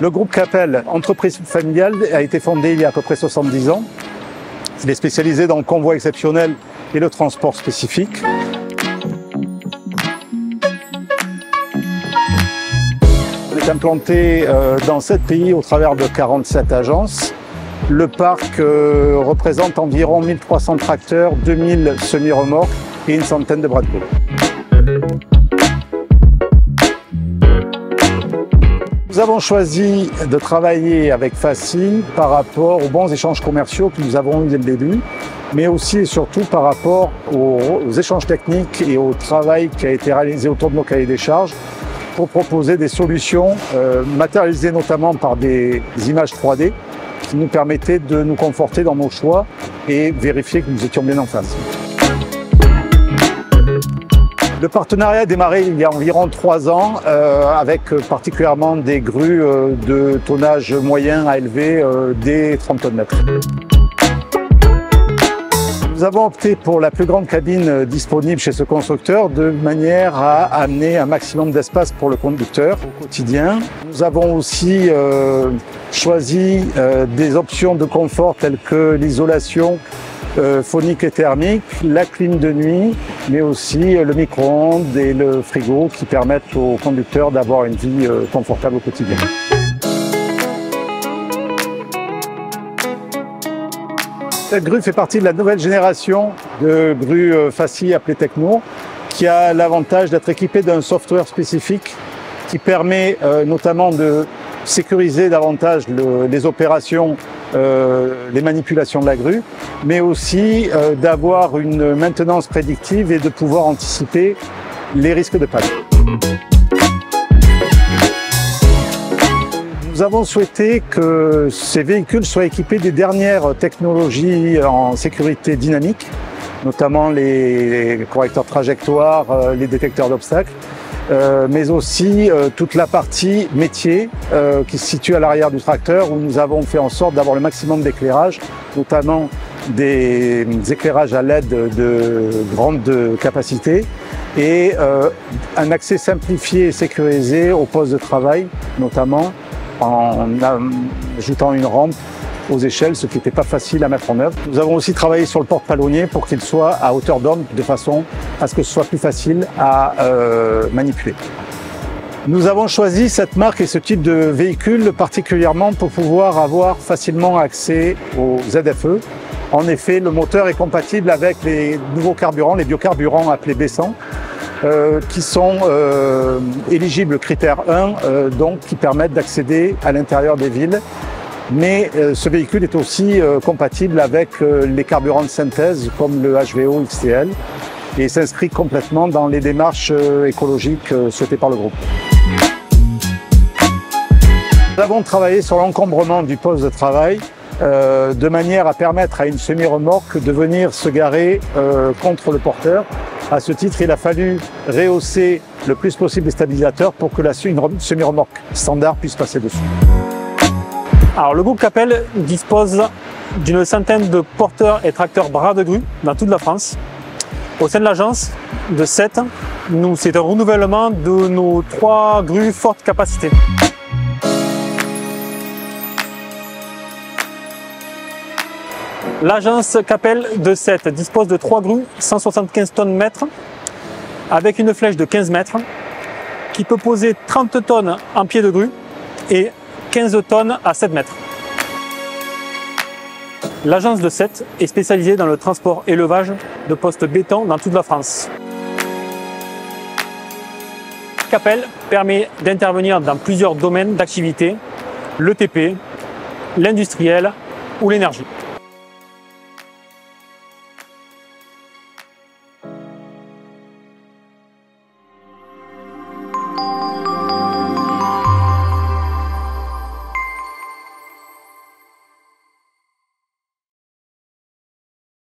Le groupe Capel, entreprise familiale, a été fondé il y a à peu près 70 ans. Il est spécialisé dans le convoi exceptionnel et le transport spécifique. On est implanté dans 7 pays au travers de 47 agences. Le parc représente environ 1300 tracteurs, 2000 semi-remorques et une centaine de bras de boule. Nous avons choisi de travailler avec Facile par rapport aux bons échanges commerciaux que nous avons eus dès le début, mais aussi et surtout par rapport aux échanges techniques et au travail qui a été réalisé autour de nos cahiers des charges pour proposer des solutions matérialisées notamment par des images 3D qui nous permettaient de nous conforter dans nos choix et vérifier que nous étions bien en face. Le partenariat a démarré il y a environ 3 ans avec particulièrement des grues de tonnage moyen à élevé des 30 tonnes mètres. Nous avons opté pour la plus grande cabine disponible chez ce constructeur de manière à amener un maximum d'espace pour le conducteur au quotidien. Nous avons aussi choisi des options de confort telles que l'isolation phonique et thermique, la clim de nuit, mais aussi le micro-ondes et le frigo qui permettent aux conducteurs d'avoir une vie confortable au quotidien. Cette grue fait partie de la nouvelle génération de grues Facile appelée Techno, qui a l'avantage d'être équipée d'un software spécifique qui permet notamment de sécuriser davantage les opérations, les manipulations de la grue, mais aussi d'avoir une maintenance prédictive et de pouvoir anticiper les risques de panne. Nous avons souhaité que ces véhicules soient équipés des dernières technologies en sécurité dynamique, notamment les correcteurs de trajectoire, les détecteurs d'obstacles, mais aussi toute la partie métier qui se situe à l'arrière du tracteur où nous avons fait en sorte d'avoir le maximum d'éclairage, notamment des éclairages à LED de grande capacité et un accès simplifié et sécurisé aux postes de travail, notamment en ajoutant une rampe aux échelles, ce qui n'était pas facile à mettre en œuvre. Nous avons aussi travaillé sur le porte-palonnier pour qu'il soit à hauteur d'homme, de façon à ce que ce soit plus facile à manipuler. Nous avons choisi cette marque et ce type de véhicule particulièrement pour pouvoir avoir facilement accès aux ZFE. En effet, le moteur est compatible avec les nouveaux carburants, les biocarburants appelés B100, qui sont éligibles critère 1, donc qui permettent d'accéder à l'intérieur des villes. Mais ce véhicule est aussi compatible avec les carburants de synthèse comme le HVO XTL et s'inscrit complètement dans les démarches écologiques souhaitées par le groupe. Nous avons travaillé sur l'encombrement du poste de travail de manière à permettre à une semi-remorque de venir se garer contre le porteur. À ce titre, il a fallu rehausser le plus possible les stabilisateurs pour que une semi-remorque standard puisse passer dessus. Alors, le groupe Capel dispose d'une centaine de porteurs et tracteurs bras de grue dans toute la France. Au sein de l'agence de 7, c'est un renouvellement de nos 3 grues forte capacité. L'agence Capel de 7 dispose de 3 grues 175 tonnes mètres avec une flèche de 15 mètres qui peut poser 30 tonnes en pied de grue et 15 tonnes à 7 mètres. L'agence de 7 est spécialisée dans le transport élevage de postes béton dans toute la France. Capel permet d'intervenir dans plusieurs domaines d'activité, le TP, l'industriel ou l'énergie.